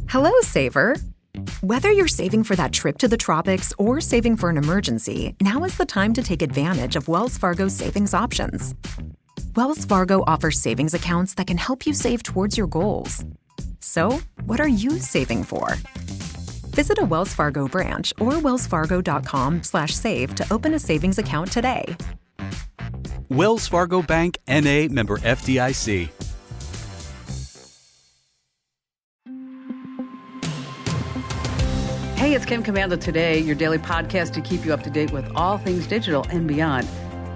Hello, saver. Whether you're saving for that trip to the tropics or saving for an emergency, now is the time to take advantage of Wells Fargo's savings options. Wells Fargo offers savings accounts that can help you save towards your goals. So, what are you saving for? Visit a Wells Fargo branch or wellsfargo.com/save to open a savings account today. Wells Fargo Bank, N.A., member FDIC. Hey, it's Kim Commando Today, your daily podcast to keep you up to date with all things digital and beyond.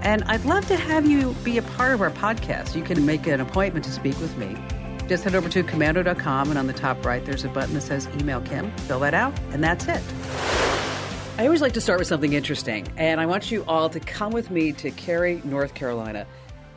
And I'd love to have you be a part of our podcast. You can make an appointment to speak with me. Just head over to commando.com, and on the top right, there's a button that says Email Kim. Fill that out, and that's it. I always like to start with something interesting, and I want you all to come with me to Cary, North Carolina.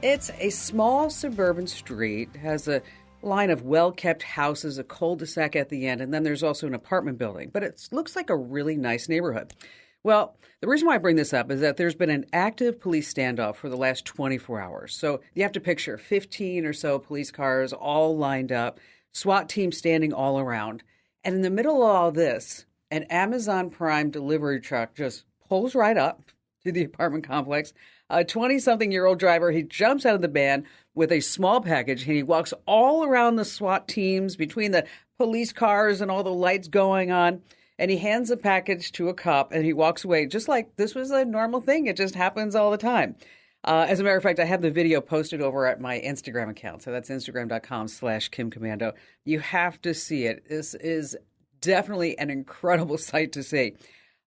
It's a small suburban street, has a line of well-kept houses, a cul-de-sac at the end, and then there's also an apartment building. But it looks like a really nice neighborhood. Well, the reason why I bring this up is that there's been an active police standoff for the last 24 hours. So you have to picture 15 or so police cars all lined up, SWAT team standing all around. And in the middle of all this, an Amazon Prime delivery truck just pulls right up to the apartment complex. A 20-something-year-old driver, he jumps out of the van with a small package, and he walks all around the SWAT teams between the police cars and all the lights going on, and he hands a package to a cop, and he walks away just like this was a normal thing. It just happens all the time. As a matter of fact, I have the video posted over at my Instagram account, so that's instagram.com/KimCommando. You have to see it. This is definitely an incredible sight to see.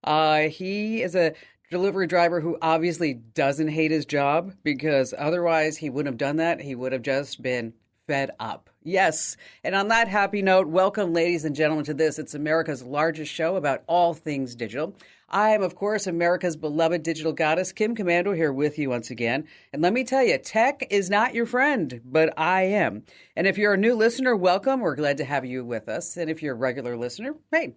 He is a delivery driver who obviously doesn't hate his job, because otherwise he wouldn't have done that. He would have just been fed up. Yes. And on that happy note, welcome, ladies and gentlemen, to this. It's America's largest show about all things digital. I am, of course, America's beloved digital goddess, Kim Commando, here with you once again. And let me tell you, tech is not your friend, but I am. And if you're a new listener, welcome. We're glad to have you with us. And if you're a regular listener, hey,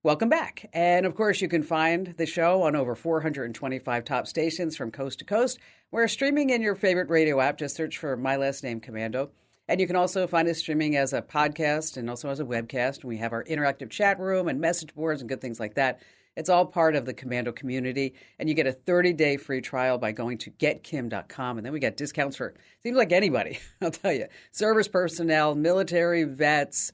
welcome back. And of course, you can find the show on over 425 top stations from coast to coast. We're streaming in your favorite radio app. Just search for my last name, Commando. And you can also find us streaming as a podcast and also as a webcast. We have our interactive chat room and message boards and good things like that. It's all part of the Commando community. And you get a 30-day free trial by going to getkim.com. And then we get discounts for, seems like anybody, I'll tell you. Service personnel, military vets,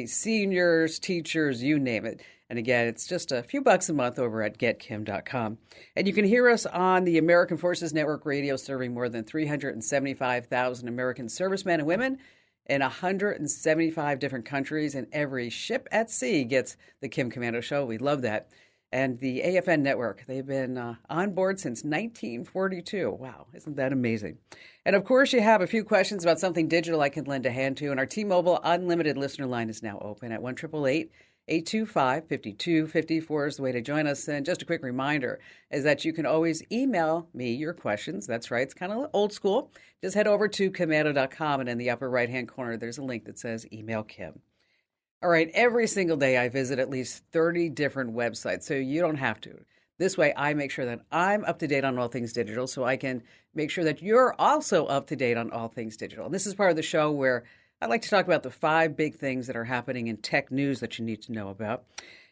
seniors, teachers, you name it. And again, it's just a few bucks a month over at getkim.com. And you can hear us on the American Forces Network Radio, serving more than 375,000 American servicemen and women in 175 different countries. And every ship at sea gets the Kim Commando Show. We love that. And the AFN Network, they've been on board since 1942. Wow, isn't that amazing? And of course, you have a few questions about something digital I can lend a hand to. And our T-Mobile Unlimited listener line is now open at 1-888-825-5254 is the way to join us. And just a quick reminder is that you can always email me your questions. That's right. It's kind of old school. Just head over to commando.com, and in the upper right-hand corner, there's a link that says Email Kim. All right, every single day I visit at least 30 different websites, so you don't have to. This way I make sure that I'm up to date on all things digital, so I can make sure that you're also up to date on all things digital. And this is part of the show where I like to talk about the 5 big things that are happening in tech news that you need to know about.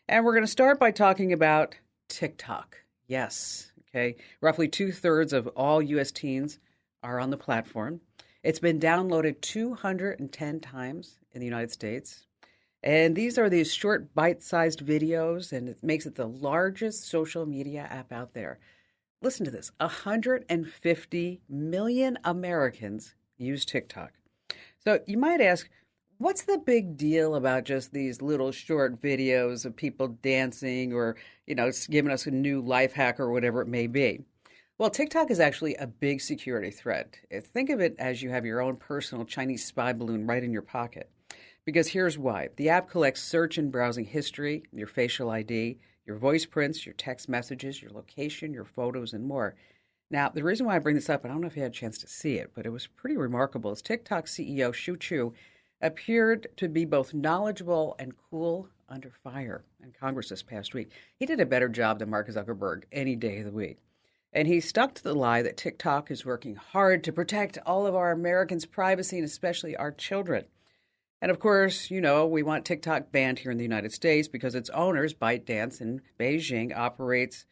And we're going to start by talking about TikTok. Yes, okay. Roughly 2/3 of all U.S. teens are on the platform. It's been downloaded 210 times in the United States. And these are these short, bite-sized videos, and it makes it the largest social media app out there. Listen to this. 150 million Americans use TikTok. So you might ask, what's the big deal about just these little short videos of people dancing or, giving us a new life hack or whatever it may be? Well, TikTok is actually a big security threat. Think of it as you have your own personal Chinese spy balloon right in your pocket. Because here's why. The app collects search and browsing history, your facial ID, your voice prints, your text messages, your location, your photos, and more. Now, the reason why I bring this up, I don't know if you had a chance to see it, but it was pretty remarkable, is TikTok CEO Shu Chu appeared to be both knowledgeable and cool under fire in Congress this past week. He did a better job than Mark Zuckerberg any day of the week. And he stuck to the lie that TikTok is working hard to protect all of our Americans' privacy and especially our children. And of course, we want TikTok banned here in the United States because its owners, ByteDance in Beijing, operates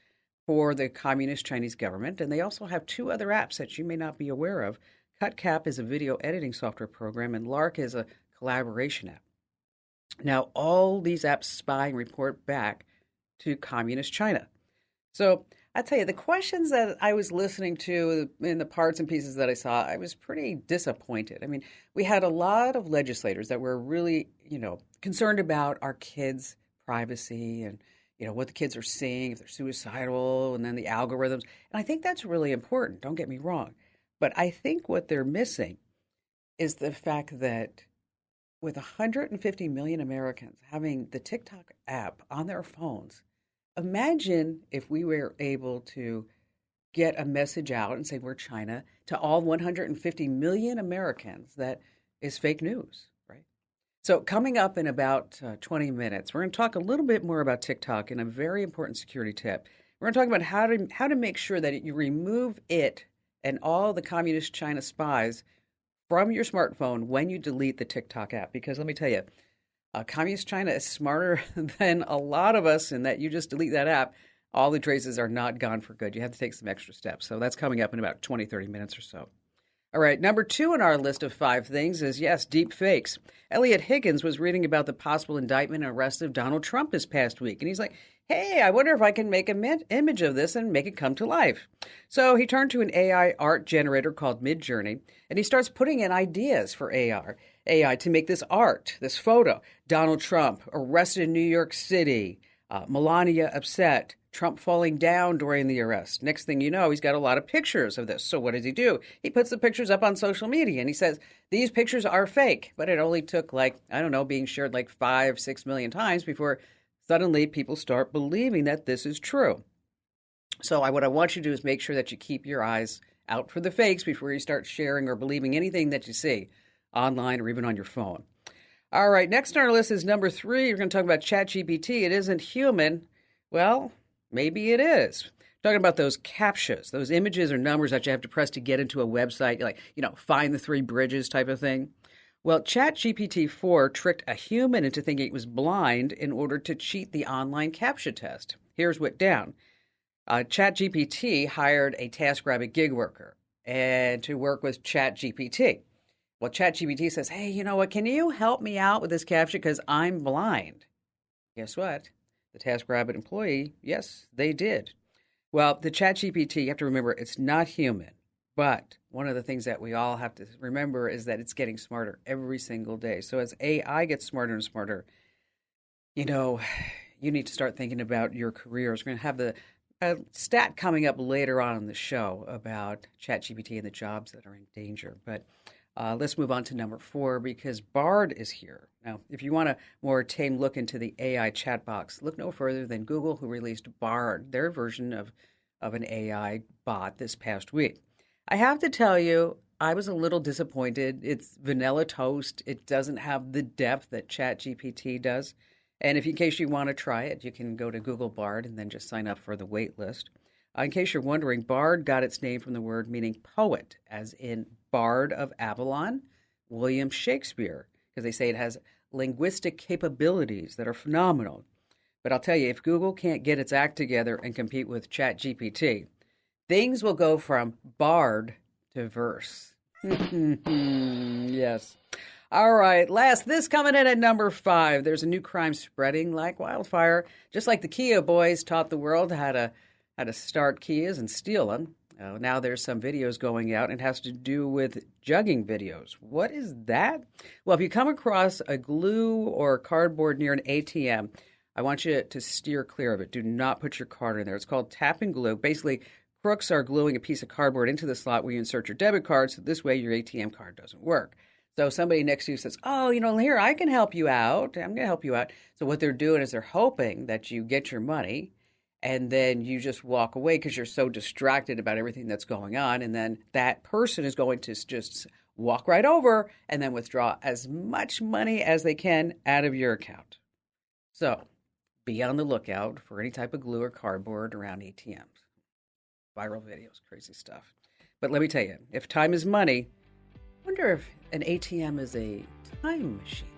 for the communist Chinese government. And they also have two other apps that you may not be aware of. CutCap is a video editing software program, and Lark is a collaboration app. Now, all these apps spy and report back to communist China. So I tell you, the questions that I was listening to in the parts and pieces that I saw, I was pretty disappointed. I mean, we had a lot of legislators that were really, concerned about our kids' privacy and, what the kids are seeing, if they're suicidal, and then the algorithms. And I think that's really important. Don't get me wrong. But I think what they're missing is the fact that with 150 million Americans having the TikTok app on their phones, imagine if we were able to get a message out and say we're China to all 150 million Americans that is fake news, right? So coming up in about 20 minutes, we're going to talk a little bit more about TikTok and a very important security tip. We're going to talk about how to make sure that you remove it and all the communist China spies from your smartphone when you delete the TikTok app. Because let me tell you, communist China is smarter than a lot of us in that you just delete that app. All the traces are not gone for good. You have to take some extra steps. So that's coming up in about 20, 30 minutes or so. All right, number 2 on our list of 5 things is, yes, deep fakes. Elliot Higgins was reading about the possible indictment and arrest of Donald Trump this past week. And he's like, hey, I wonder if I can make an image of this and make it come to life. So he turned to an AI art generator called Midjourney, and he starts putting in ideas for AI to make this art, this photo. Donald Trump arrested in New York City, Melania upset, Trump falling down during the arrest. Next thing you know, he's got a lot of pictures of this. So what does he do? He puts the pictures up on social media and he says, these pictures are fake. But it only took being shared 5-6 million times before suddenly people start believing that this is true. So what I want you to do is make sure that you keep your eyes out for the fakes before you start sharing or believing anything that you see online or even on your phone. All right, next on our list is number 3. We're going to talk about ChatGPT. It isn't human. Well, maybe it is. Talking about those CAPTCHAs, those images or numbers that you have to press to get into a website, find the 3 bridges type of thing. Well, ChatGPT-4 tricked a human into thinking it was blind in order to cheat the online CAPTCHA test. Here's what down. ChatGPT hired a TaskRabbit gig worker and to work with ChatGPT. Well, ChatGPT says, hey, you know what? Can you help me out with this CAPTCHA because I'm blind? Guess what? The TaskRabbit employee, yes, they did. Well, the ChatGPT, you have to remember, it's not human. But one of the things that we all have to remember is that it's getting smarter every single day. So as AI gets smarter and smarter, you need to start thinking about your careers. We're going to have a stat coming up later on in the show about ChatGPT and the jobs that are in danger. But let's move on to number 4 because Bard is here. Now, if you want a more tame look into the AI chat box, look no further than Google, who released Bard, their version of an AI bot this past week. I have to tell you, I was a little disappointed. It's vanilla toast. It doesn't have the depth that ChatGPT does. And in case you want to try it, you can go to Google Bard and then just sign up for the wait list. In case you're wondering, Bard got its name from the word meaning poet, as in Bard of Avalon, William Shakespeare, because they say it has linguistic capabilities that are phenomenal. But I'll tell you, if Google can't get its act together and compete with ChatGPT, things will go from bard to verse. Yes. All right, this coming in at number 5. There's a new crime spreading like wildfire. Just like the Kia boys taught the world how to start Kias and steal them. Now there's some videos going out, and it has to do with jugging videos. What is that? Well, if you come across a glue or cardboard near an ATM, I want you to steer clear of it. Do not put your card in there. It's called tap and glue. Basically, crooks are gluing a piece of cardboard into the slot where you insert your debit card, so this way your ATM card doesn't work. So somebody next to you says, oh, here, I can help you out. I'm going to help you out. So what they're doing is they're hoping that you get your money, and then you just walk away because you're so distracted about everything that's going on. And then that person is going to just walk right over and then withdraw as much money as they can out of your account. So be on the lookout for any type of glue or cardboard around ATMs. Viral videos, crazy stuff. But let me tell you, if time is money, I wonder if an ATM is a time machine.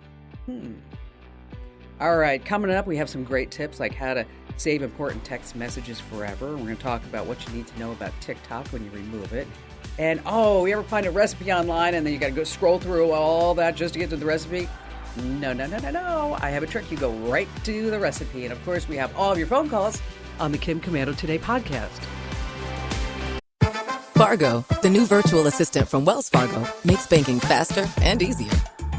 All right, coming up, we have some great tips like how to save important text messages forever. We're going to talk about what you need to know about TikTok when you remove it. And, you ever find a recipe online and then you got to go scroll through all that just to get to the recipe? No. I have a trick. You go right to the recipe. And, of course, we have all of your phone calls on the Kim Komando Today podcast. Fargo, the new virtual assistant from Wells Fargo, makes banking faster and easier.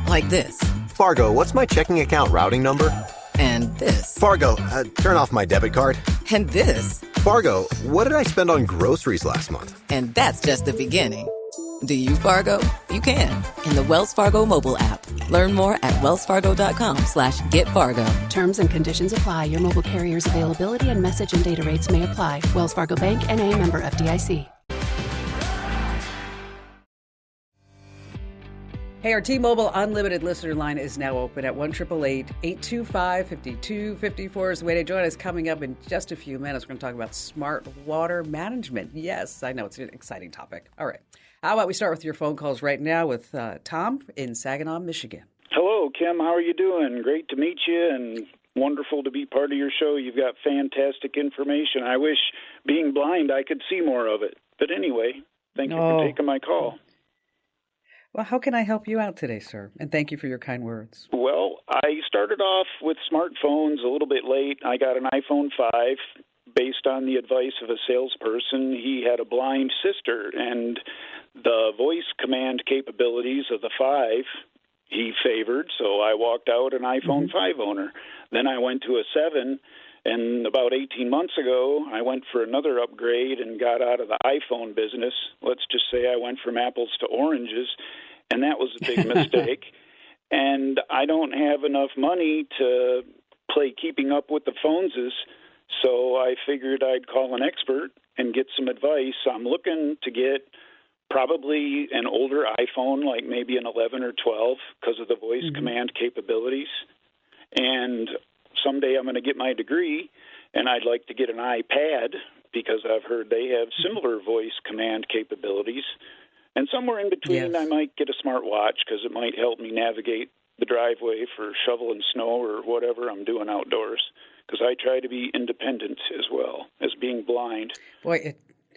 Like this. Fargo, what's my checking account routing number? And this. Fargo, turn off my debit card. And this. Fargo, what did I spend on groceries last month? And that's just the beginning. Do you, Fargo? You can. In the Wells Fargo mobile app. Learn more at wellsfargo.com/getfargo. Terms and conditions apply. Your mobile carrier's availability and message and data rates may apply. Wells Fargo Bank, N.A., member FDIC. Hey, our T-Mobile Unlimited listener line is now open at 1-888-825-5254 is the way to join us. Coming up in just a few minutes, we're going to talk about smart water management. Yes, I know, it's an exciting topic. All right. How about we start with your phone calls right now with Tom in Saginaw, Michigan. Hello, Kim. How are you doing? Great to meet you and wonderful to be part of your show. You've got fantastic information. I wish, being blind, I could see more of it. But anyway, thank you for taking my call. Well, how can I help you out today, sir? And thank you for your kind words. Well, I started off with smartphones a little bit late. I got an iPhone 5 based on the advice of a salesperson. He had a blind sister, and the voice command capabilities of the 5 he favored, so I walked out an iPhone 5 owner. Then I went to a 7, and about 18 months ago, I went for another upgrade and got out of the iPhone business. Let's just say I went from apples to oranges, and that was a big mistake. And I don't have enough money to play keeping up with the phoneses, so I figured I'd call an expert and get some advice. I'm looking to get probably an older iPhone, like maybe an 11 or 12, because of the voice command capabilities. And someday I'm going to get my degree, and I'd like to get an iPad because I've heard they have similar voice command capabilities. And somewhere in between, I might get a smartwatch because it might help me navigate the driveway for shoveling snow or whatever I'm doing outdoors, because I try to be independent as well as being blind. Boy,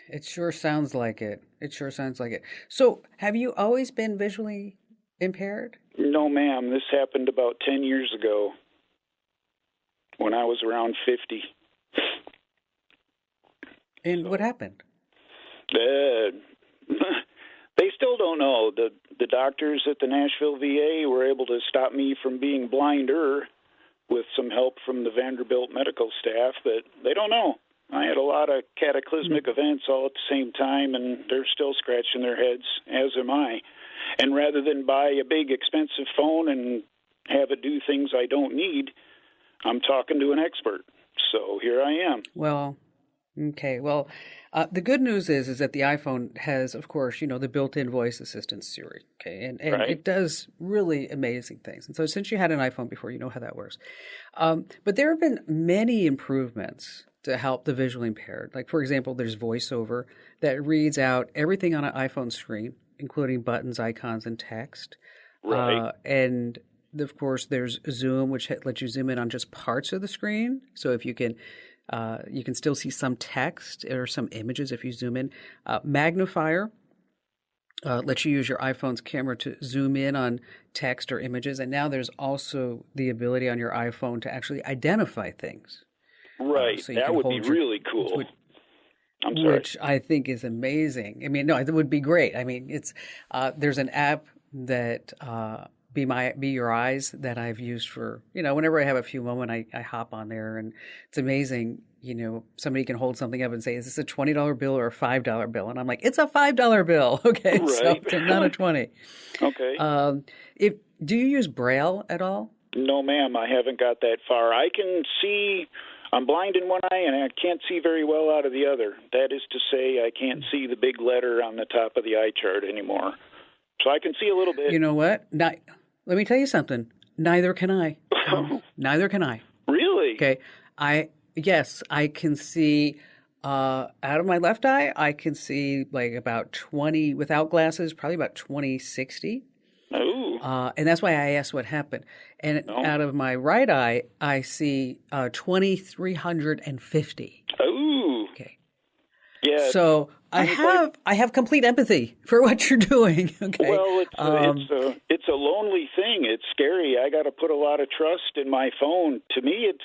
it sure sounds like it. It sure sounds like it. So have you always been visually impaired? No, ma'am. This happened about 10 years ago when I was around 50. And what happened? They still don't know. The doctors at the Nashville VA were able to stop me from being blinder with some help from the Vanderbilt medical staff, but they don't know. I had a lot of cataclysmic events all at the same time, and they're still scratching their heads, as am I. And rather than buy a big expensive phone and have it do things I don't need, I'm talking to an expert. So here I am. Well, okay. Well, the good news is that the iPhone has, of course, the built-in voice assistant Siri. Okay, and right. It does really amazing things. And so, since you had an iPhone before, you know how that works. But there have been many improvements to help the visually impaired. Like, for example, there's VoiceOver that reads out everything on an iPhone screen, including buttons, icons, and text. Right. And of course, there's Zoom, which lets you zoom in on just parts of the screen. So if you can still see some text or some images if you zoom in. Magnifier lets you use your iPhone's camera to zoom in on text or images. And now there's also the ability on your iPhone to actually identify things. Right. So that would be really cool. I'm sorry. Which I think is amazing. I mean, no, it would be great. I mean, it's there's an app that Be Your Eyes that I've used for, whenever I have a few moments, I hop on there, and it's amazing. Somebody can hold something up and say, is this a $20 bill or a $5 bill? And I'm like, it's a $5 bill. Okay. Right. So it's not a 20. Okay. Do you use Braille at all? No, ma'am. I haven't got that far. I can see. I'm blind in one eye, and I can't see very well out of the other. That is to say, I can't see the big letter on the top of the eye chart anymore. So I can see a little bit. You know what? Let me tell you something. Neither can I. Neither can I. Really? Okay. Yes, I can see out of my left eye, I can see like about 20, without glasses, probably about 20/60. Ooh. And that's why I asked what happened. And out of my right eye, I see 2,350. Ooh. Okay. Yeah. So I have complete empathy for what you're doing. Okay. Well, it's a lonely thing. It's scary. I got to put a lot of trust in my phone. To me, it's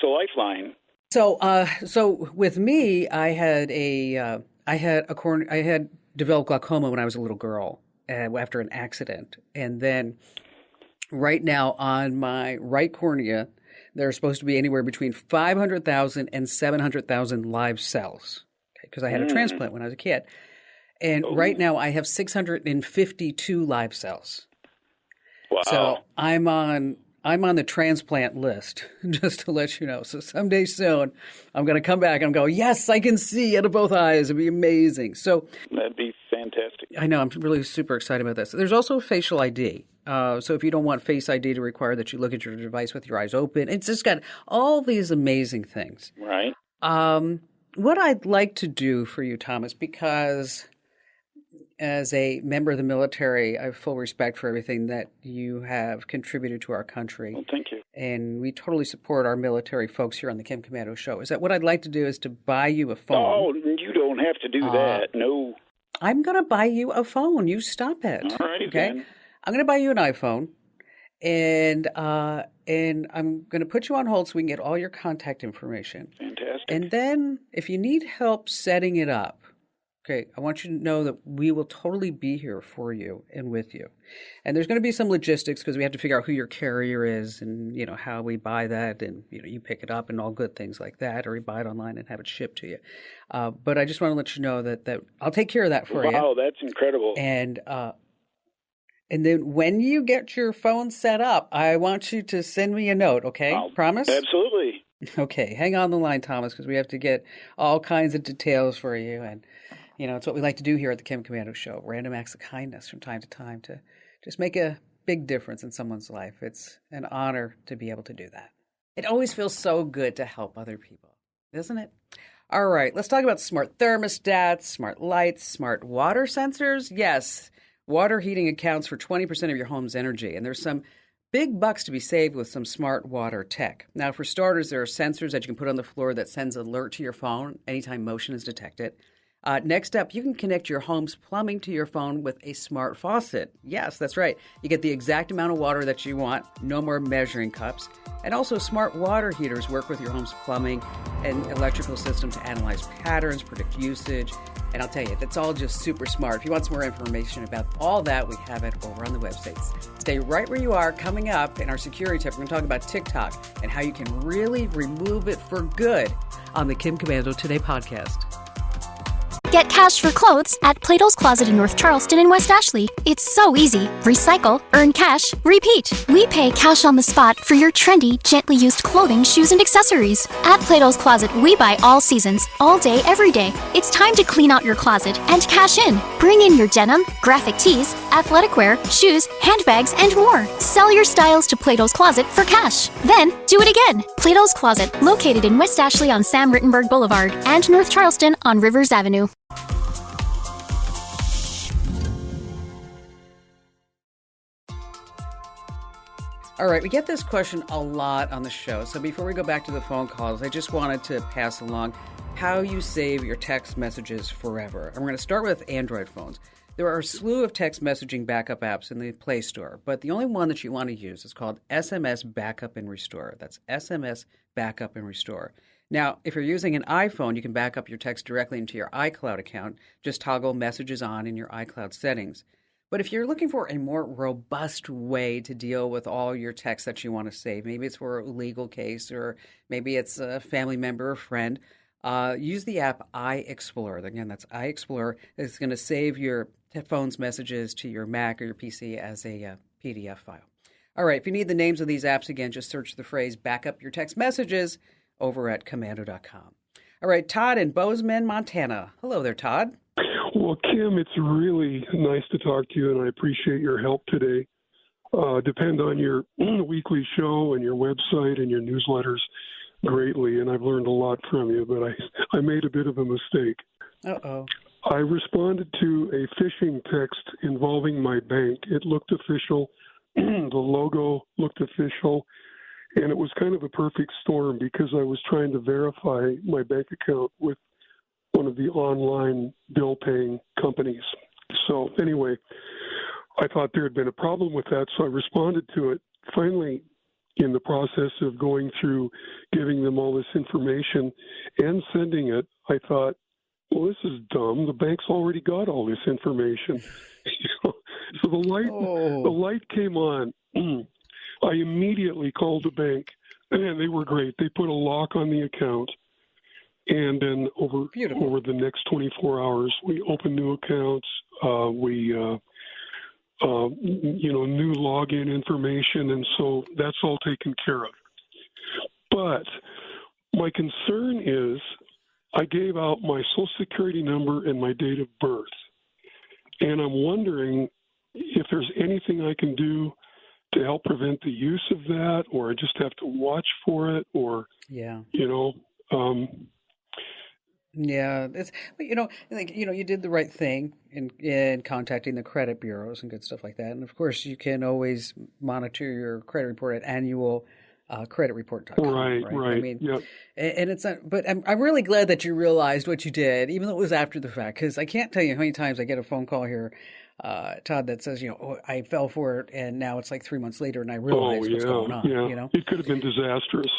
a lifeline. So with me, I had developed glaucoma when I was a little girl after an accident, and then right now on my right cornea, there's supposed to be anywhere between 500,000 and 700,000 live cells, because I had a transplant when I was a kid, and right now I have 652 live cells. Wow! So I'm on the transplant list, just to let you know. So someday soon, I'm going to come back and go, yes, I can see out of both eyes. It'd be amazing. So that'd be fantastic. I know. I'm really super excited about this. There's also facial ID. So if you don't want Face ID to require that you look at your device with your eyes open, it's just got all these amazing things. Right. What I'd like to do for you, Thomas, because as a member of the military, I have full respect for everything that you have contributed to our country. Well, thank you. And we totally support our military folks here on the Kim Komando Show. Is that what I'd like to do is to buy you a phone? Oh, you don't have to do that. No. I'm going to buy you a phone. You stop it. All right, okay? then. I'm going to buy you an iPhone, and I'm going to put you on hold so we can get all your contact information. Fantastic. And then if you need help setting it up, okay, I want you to know that we will totally be here for you and with you. And there's going to be some logistics because we have to figure out who your carrier is and, how we buy that and, you pick it up and all good things like that, or you buy it online and have it shipped to you. But I just want to let you know that I'll take care of that for you. Wow, that's incredible. And then when you get your phone set up, I want you to send me a note, okay? Promise? Absolutely. Okay, hang on the line, Thomas, because we have to get all kinds of details for you. And, it's what we like to do here at the Kim Komando Show, random acts of kindness from time to time to just make a big difference in someone's life. It's an honor to be able to do that. It always feels so good to help other people, doesn't it? All right, let's talk about smart thermostats, smart lights, smart water sensors. Yes, water heating accounts for 20% of your home's energy, and there's some big bucks to be saved with some smart water tech. Now, for starters, there are sensors that you can put on the floor that sends an alert to your phone anytime motion is detected. Next up, you can connect your home's plumbing to your phone with a smart faucet. Yes, that's right. You get the exact amount of water that you want, no more measuring cups. And also, smart water heaters work with your home's plumbing and electrical system to analyze patterns, predict usage. And I'll tell you, that's all just super smart. If you want some more information about all that, we have it over on the websites. Stay right where you are. Coming up in our security tip, we're going to talk about TikTok and how you can really remove it for good on the Kim Komando Today podcast. Get cash for clothes at Plato's Closet in North Charleston and West Ashley. It's so easy. Recycle, earn cash, repeat. We pay cash on the spot for your trendy, gently used clothing, shoes, and accessories. At Plato's Closet, we buy all seasons, all day, every day. It's time to clean out your closet and cash in. Bring in your denim, graphic tees, athletic wear, shoes, handbags, and more. Sell your styles to Plato's Closet for cash. Then, do it again. Plato's Closet, located in West Ashley on Sam Rittenberg Boulevard and North Charleston on Rivers Avenue. All right, we get this question a lot on the show. So before we go back to the phone calls, I just wanted to pass along how you save your text messages forever. And we're going to start with Android phones. There are a slew of text messaging backup apps in the Play Store, but the only one that you want to use is called SMS Backup and Restore. That's SMS Backup and Restore. Now, if you're using an iPhone, you can back up your text directly into your iCloud account. Just toggle Messages on in your iCloud settings. But if you're looking for a more robust way to deal with all your texts that you want to save, maybe it's for a legal case or maybe it's a family member or friend, use the app iExplorer. Again, that's iExplorer. It's going to save your phone's messages to your Mac or your PC as a PDF file. All right, if you need the names of these apps, again, just search the phrase backup your text messages over at commando.com. All right, Todd in Bozeman, Montana. Hello there, Todd. Well, Kim, it's really nice to talk to you, and I appreciate your help today. Depend on your weekly show and your website and your newsletters greatly, and I've learned a lot from you, but I made a bit of a mistake. Uh-oh. I responded to a phishing text involving my bank. It looked official. The logo looked official. And it was kind of a perfect storm because I was trying to verify my bank account with one of the online bill-paying companies. So anyway, I thought there had been a problem with that, so I responded to it. Finally, in the process of going through giving them all this information and sending it, I thought, well, this is dumb. The bank's already got all this information. So the light came on. I immediately called the bank, and they were great. They put a lock on the account, and then over the next 24 hours, we opened new accounts. New login information, and so that's all taken care of. But my concern is I gave out my Social Security number and my date of birth, and I'm wondering if there's anything I can do to help prevent the use of that, or I just have to watch for it, or Yeah, it's you did the right thing in contacting the credit bureaus and good stuff like that. And of course, you can always monitor your credit report at annual creditreport.com. Right. I mean, yep. And it's not. But I'm really glad that you realized what you did, even though it was after the fact. Because I can't tell you how many times I get a phone call here, Todd, that says, I fell for it, and now it's like 3 months later, and I realize what's going on. Yeah. It could have been disastrous.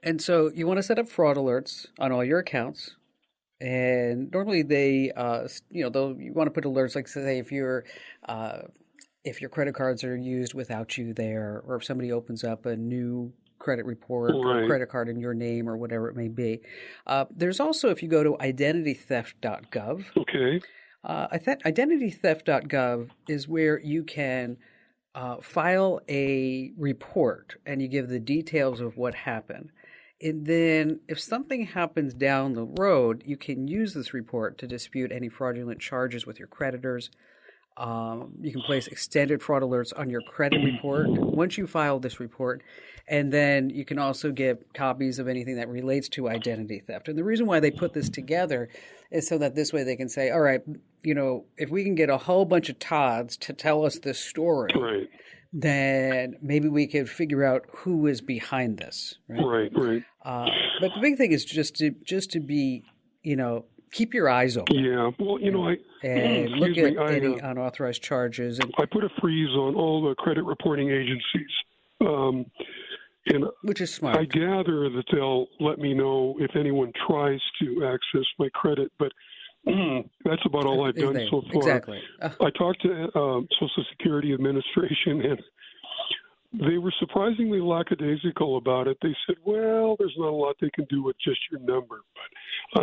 And so you want to set up fraud alerts on all your accounts. And normally you want to put alerts like, say, if your credit cards are used without you there, or if somebody opens up a new credit report or credit card in your name or whatever it may be. There's also, if you go to identitytheft.gov. Okay. Identitytheft.gov is where you can file a report, and you give the details of what happened. And then if something happens down the road, you can use this report to dispute any fraudulent charges with your creditors. You can place extended fraud alerts on your credit report once you file this report. And then you can also get copies of anything that relates to identity theft. And the reason why they put this together is so that this way they can say, all right, if we can get a whole bunch of Todds to tell us this story, then maybe we could figure out who is behind this. Right. But the big thing is just to be, keep your eyes open. Yeah. Well, and look at any unauthorized charges. And I put a freeze on all the credit reporting agencies. Which is smart. I gather that they'll let me know if anyone tries to access my credit, but that's about all I've done so far. Exactly. I talked to Social Security Administration, and they were surprisingly lackadaisical about it. They said, well, there's not a lot they can do with just your number, but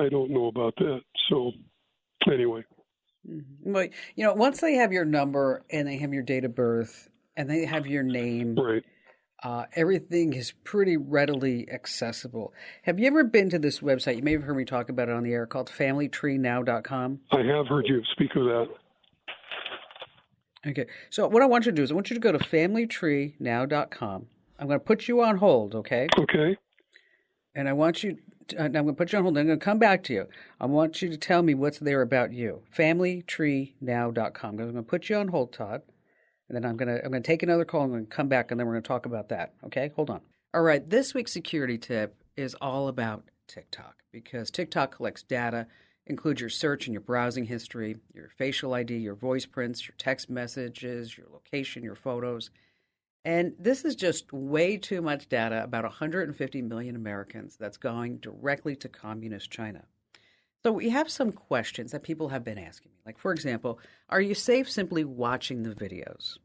I don't know about that. So anyway. Well, once they have your number and they have your date of birth and they have your name, everything is pretty readily accessible. Have you ever been to this website? You may have heard me talk about it on the air, called FamilyTreeNow.com. I have heard you speak of that. Okay. So what I want you to do is I want you to go to FamilyTreeNow.com. I'm going to put you on hold, okay? Okay. And I want you I'm going to put you on hold. I'm going to come back to you. I want you to tell me what's there about you. FamilyTreeNow.com. I'm going to put you on hold, Todd. And then I'm going to take another call. I'm going to come back, and then we're going to talk about that. Okay? Hold on. All right. This week's security tip is all about TikTok, because TikTok collects data, includes your search and your browsing history, your facial ID, your voice prints, your text messages, your location, your photos. And this is just way too much data about 150 million Americans that's going directly to communist China. So we have some questions that people have been asking me. Like, for example, are you safe simply watching the videos?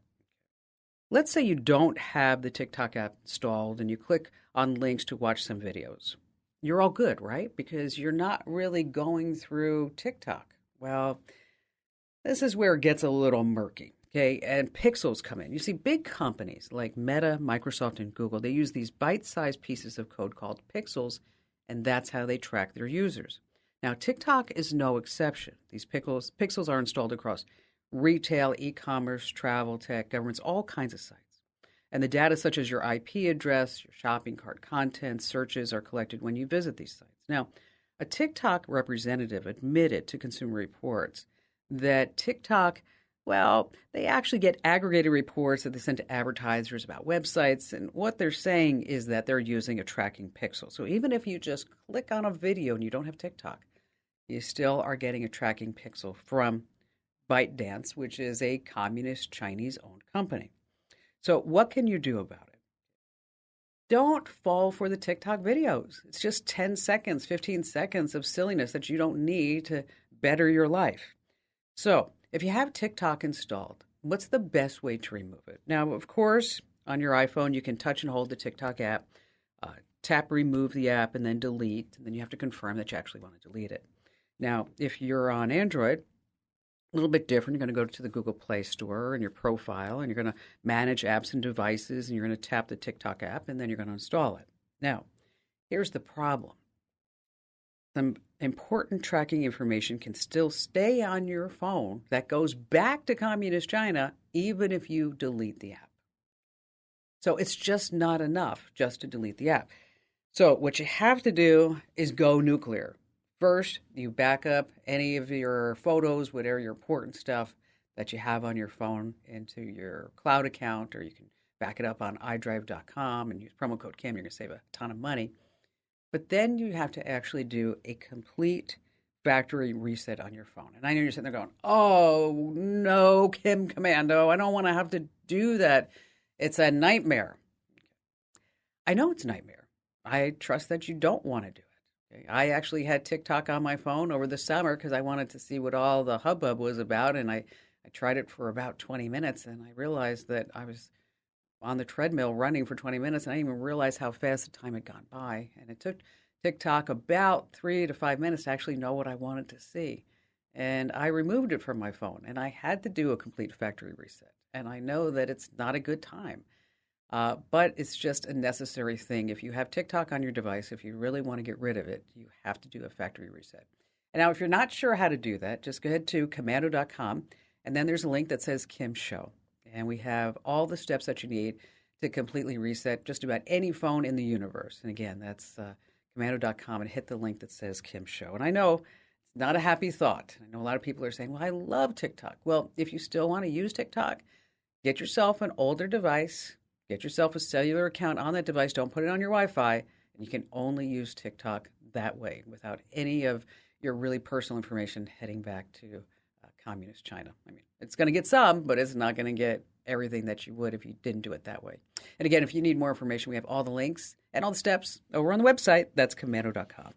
Let's say you don't have the TikTok app installed and you click on links to watch some videos. You're all good, right? Because you're not really going through TikTok. Well, this is where it gets a little murky. Okay, and pixels come in. You see, big companies like Meta, Microsoft, and Google, they use these bite-sized pieces of code called pixels, and that's how they track their users. Now, TikTok is no exception. These pixels are installed across retail, e-commerce, travel, tech, governments, all kinds of sites. And the data such as your IP address, your shopping cart content, searches are collected when you visit these sites. Now, A TikTok representative admitted to Consumer Reports that TikTok, well, they actually get aggregated reports that they send to advertisers about websites, and what they're saying is that they're using a tracking pixel. So even if you just click on a video and you don't have TikTok, you still are getting a tracking pixel from ByteDance, which is a communist Chinese-owned company. So what can you do about it? Don't fall for the TikTok videos. It's just 10 seconds, 15 seconds of silliness that you don't need to better your life. So if you have TikTok installed, what's the best way to remove it? Now, of course, on your iPhone, you can touch and hold the TikTok app, tap remove the app, and then delete. And then you have to confirm that you actually want to delete it. Now, if you're on Android, a little bit different. You're going to go to the Google Play Store and your profile, and you're going to manage apps and devices, and you're going to tap the TikTok app, and then you're going to install it. Now, here's the problem. Some important tracking information can still stay on your phone that goes back to Communist China, even if you delete the app. So it's just not enough just to delete the app. So what you have to do is go nuclear. First, you back up any of your photos, whatever your important stuff that you have on your phone into your cloud account, or you can back it up on iDrive.com and use promo code CAM. You're going to save a ton of money. But then you have to actually do a complete factory reset on your phone. And I know you're sitting there going, oh, no, Kim Commando, I don't want to have to do that. It's a nightmare. I know it's a nightmare. I trust that you don't want to do it. I actually had TikTok on my phone over the summer because I wanted to see what all the hubbub was about, and I tried it for about 20 minutes, and I realized that I was on the treadmill running for 20 minutes, and I didn't even realize how fast the time had gone by. And it took TikTok about 3 to 5 minutes to actually know what I wanted to see. And I removed it from my phone, and I had to do a complete factory reset. And I know that it's not a good time. But it's just a necessary thing. If you have TikTok on your device, if you really want to get rid of it, you have to do a factory reset. And now, if you're not sure how to do that, just go ahead to commando.com, and then there's a link that says Kim Show. And we have all the steps that you need to completely reset just about any phone in the universe. And again, that's commando.com, and hit the link that says Kim Show. And I know it's not a happy thought. I know a lot of people are saying, well, I love TikTok. Well, if you still want to use TikTok, get yourself an older device. Get yourself a cellular account on that device. Don't put it on your Wi-Fi. And you can only use TikTok that way without any of your really personal information heading back to communist China. I mean, it's going to get some, but it's not going to get everything that you would if you didn't do it that way. And again, if you need more information, we have all the links and all the steps over on the website. That's commando.com.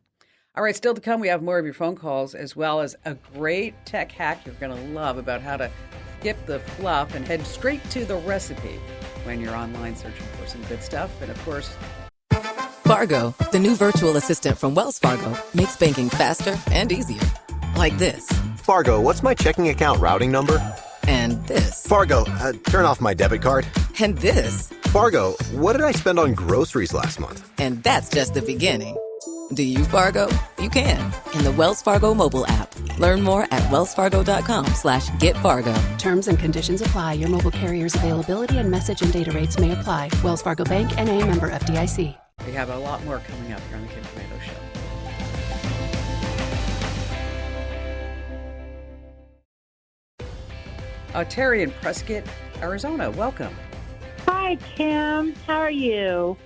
All right, still to come, we have more of your phone calls, as well as a great tech hack you're going to love about how to skip the fluff and head straight to the recipe when you're online searching for some good stuff. And of course, Fargo, the new virtual assistant from Wells Fargo, makes banking faster and easier. Like this. Fargo, what's my checking account routing number? And this. Fargo, turn off my debit card. And this. Fargo, what did I spend on groceries last month? And that's just the beginning. Do you, Fargo? You can in the Wells Fargo mobile app. Learn more at wellsfargo.com/getfargo. Terms and conditions apply. Your mobile carrier's availability and message and data rates may apply. Wells Fargo Bank, N.A., member FDIC. we have a lot more coming up here on the Kim Commando Show. Terry in Prescott, Arizona, welcome. Hi, Kim. How are you?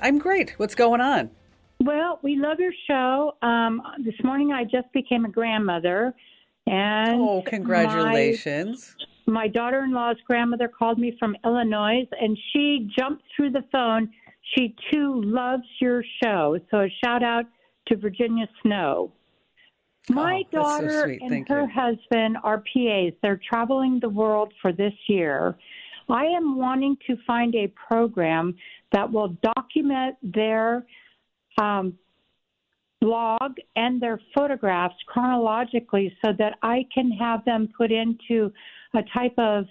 I'm great. What's going on? Well, we love your show. This morning I just became a grandmother. And oh, congratulations. My daughter-in-law's grandmother called me from Illinois, and she jumped through the phone. She, too, loves your show. So a shout-out to Virginia Snow. My daughter and her husband are PAs. They're traveling the world for this year. I am wanting to find a program that will document their blog and their photographs chronologically so that I can have them put into a type of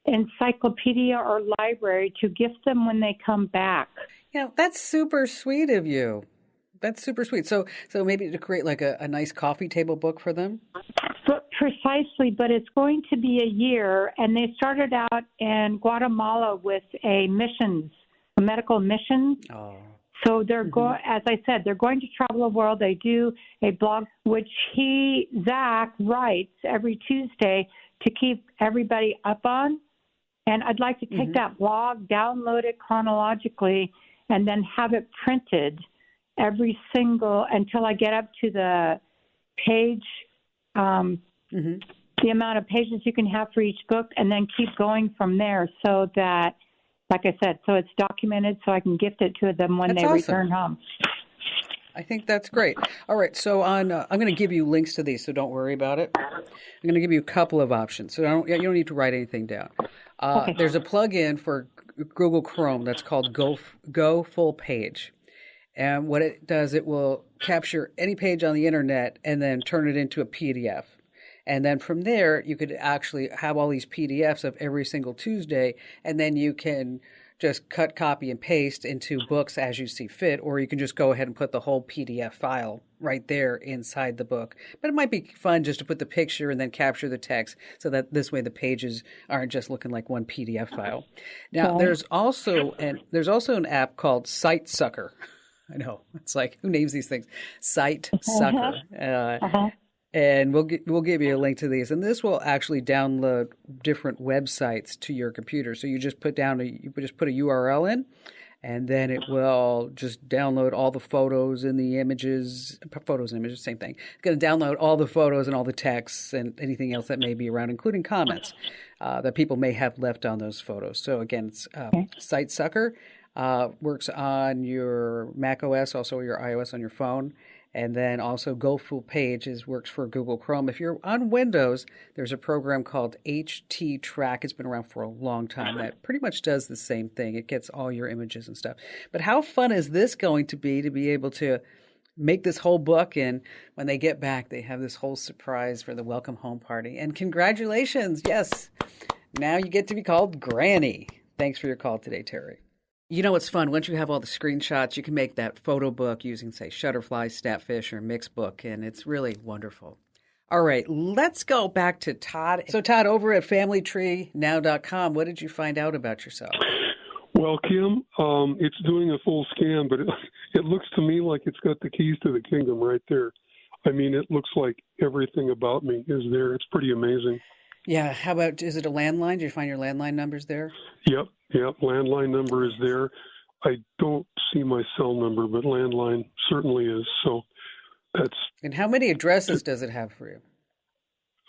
encyclopedia or library to gift them when they come back. Yeah, that's super sweet of you. That's super sweet. So maybe to create like a nice coffee table book for them? Precisely, but it's going to be a year, and they started out in Guatemala with a medical mission. Oh. So they're going, as I said, they're going to travel the world. They do a blog, which Zach, writes every Tuesday to keep everybody up on. And I'd like to take that blog, download it chronologically, and then have it printed every single, until I get up to the page, the amount of pages you can have for each book, and then keep going from there, so that, like I said, so it's documented, so I can gift it to them when they return home. I think that's great. All right, so I'm going to give you links to these, so don't worry about it. I'm going to give you a couple of options, so you don't need to write anything down. There's a plug-in for Google Chrome that's called Go Full Page. And what it does, it will capture any page on the internet and then turn it into a PDF. And then from there, you could actually have all these PDFs of every single Tuesday, and then you can just cut, copy, and paste into books as you see fit, or you can just go ahead and put the whole PDF file right there inside the book. But it might be fun just to put the picture and then capture the text, so that this way the pages aren't just looking like one PDF file. Now, there's also an app called Site Sucker. I know, it's like, who names these things? Site Sucker. And we'll give you a link to these, and this will actually download different websites to your computer. So you just put a URL in, and then it will just download all the photos and the images. Photos and images, same thing. It's going to download all the photos and all the texts and anything else that may be around, including comments that people may have left on those photos. So again, it's Site Sucker. Works on your Mac OS, also your iOS on your phone. And then also Go Full Page works for Google Chrome. If you're on Windows, there's a program called HT Track. It's been around for a long time. That pretty much does the same thing. It gets all your images and stuff. But how fun is this going to be able to make this whole book, and when they get back, they have this whole surprise for the welcome home party. And congratulations. Yes. Now you get to be called Granny. Thanks for your call today, Terry. You know what's fun? Once you have all the screenshots, you can make that photo book using, say, Shutterfly, Snapfish, or Mixbook, and it's really wonderful. All right, let's go back to Todd. So, Todd, over at FamilyTreeNow.com, what did you find out about yourself? Well, Kim, it's doing a full scan, but it looks to me like it's got the keys to the kingdom right there. I mean, it looks like everything about me is there. It's pretty amazing. Yeah. How about, is it a landline? Did you find your landline numbers there? Yep. Landline number is there. I don't see my cell number, but landline certainly is. So that's. And how many addresses does it have for you?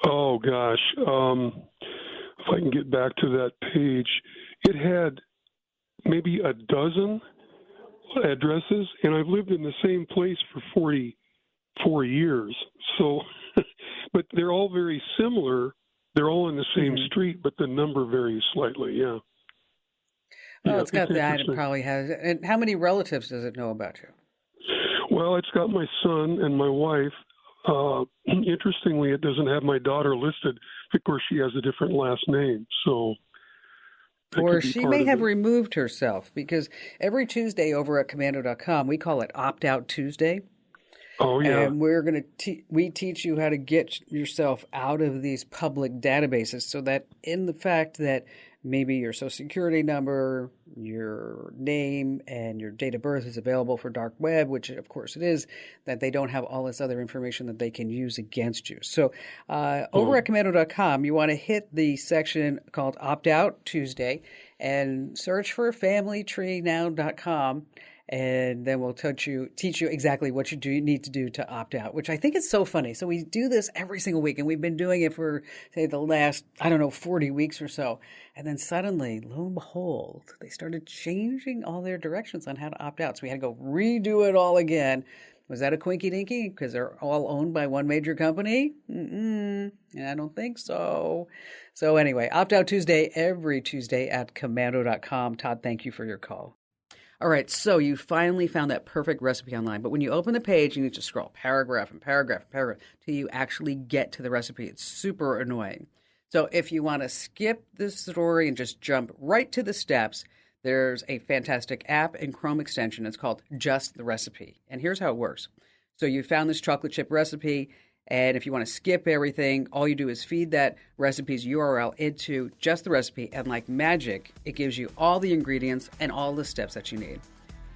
Oh, gosh. If I can get back to that page, it had maybe a dozen addresses, and I've lived in the same place for 44 years. So, but they're all very similar. They're all in the same street, but the number varies slightly, yeah. Well, it's got that. It probably has. And how many relatives does it know about you? Well, it's got my son and my wife. Interestingly, it doesn't have my daughter listed. Of course, she has a different last name, so. Or she may have removed herself, because every Tuesday over at Commando.com, we call it Opt-Out Tuesday. Oh, yeah. And we're going to we teach you how to get yourself out of these public databases, so that in the fact that maybe your social security number, your name, and your date of birth is available for dark web, which of course it is, that they don't have all this other information that they can use against you. So over at Commando.com, you want to hit the section called Opt Out Tuesday and search for FamilyTreeNow.com. And then we'll teach you exactly what you need to do to opt out, which I think is so funny. So we do this every single week, and we've been doing it for, say, the last, 40 weeks or so. And then suddenly, lo and behold, they started changing all their directions on how to opt out. So we had to go redo it all again. Was that a quinky dinky? Because they're all owned by one major company? I don't think so. So anyway, Opt Out Tuesday, every Tuesday at Commando.com. Todd, thank you for your call. All right, so you finally found that perfect recipe online. But when you open the page, you need to scroll paragraph and paragraph and paragraph till you actually get to the recipe. It's super annoying. So if you want to skip this story and just jump right to the steps, there's a fantastic app and Chrome extension. It's called Just the Recipe. And here's how it works. So you found this chocolate chip recipe, and if you want to skip everything, all you do is feed that recipe's URL into Just the Recipe, and like magic, it gives you all the ingredients and all the steps that you need.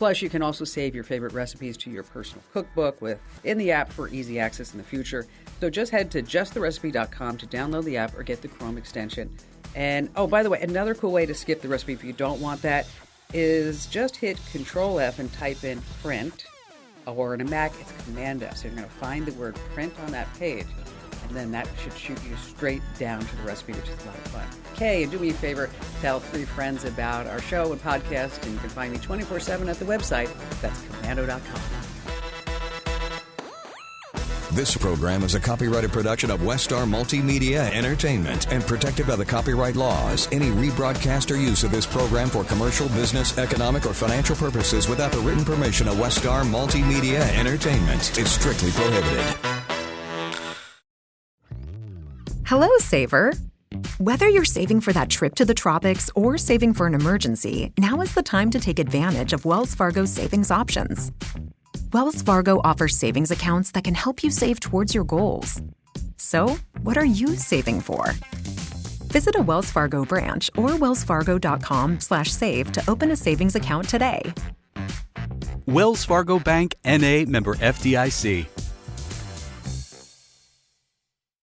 Plus, you can also save your favorite recipes to your personal cookbook in the app for easy access in the future. So just head to justtherecipe.com to download the app or get the Chrome extension. And, oh, by the way, another cool way to skip the recipe if you don't want that is just hit Control F and type in print, or in a Mac, it's Command F. So you're going to find the word print on that page, and then that should shoot you straight down to the recipe, which is a lot of fun. Okay, and do me a favor, tell 3 friends about our show and podcast, and you can find me 24/7 at the website. That's commando.com. This program is a copyrighted production of Westar Multimedia Entertainment and protected by the copyright laws. Any rebroadcast or use of this program for commercial, business, economic, or financial purposes without the written permission of Westar Multimedia Entertainment is strictly prohibited. Hello, saver. Whether you're saving for that trip to the tropics or saving for an emergency, now is the time to take advantage of Wells Fargo's savings options. Wells Fargo offers savings accounts that can help you save towards your goals. So, what are you saving for? Visit a Wells Fargo branch or wellsfargo.com/save to open a savings account today. Wells Fargo Bank, N.A., member FDIC.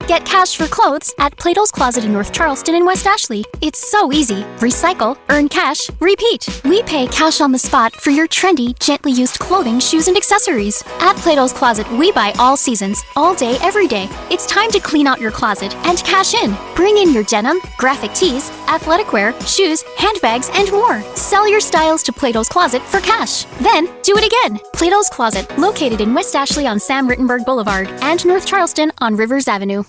Get cash for clothes at Plato's Closet in North Charleston and West Ashley. It's so easy. Recycle, earn cash, repeat. We pay cash on the spot for your trendy, gently used clothing, shoes, and accessories. At Plato's Closet, we buy all seasons, all day, every day. It's time to clean out your closet and cash in. Bring in your denim, graphic tees, athletic wear, shoes, handbags, and more. Sell your styles to Plato's Closet for cash. Then, do it again. Plato's Closet, located in West Ashley on Sam Rittenberg Boulevard and North Charleston on Rivers Avenue.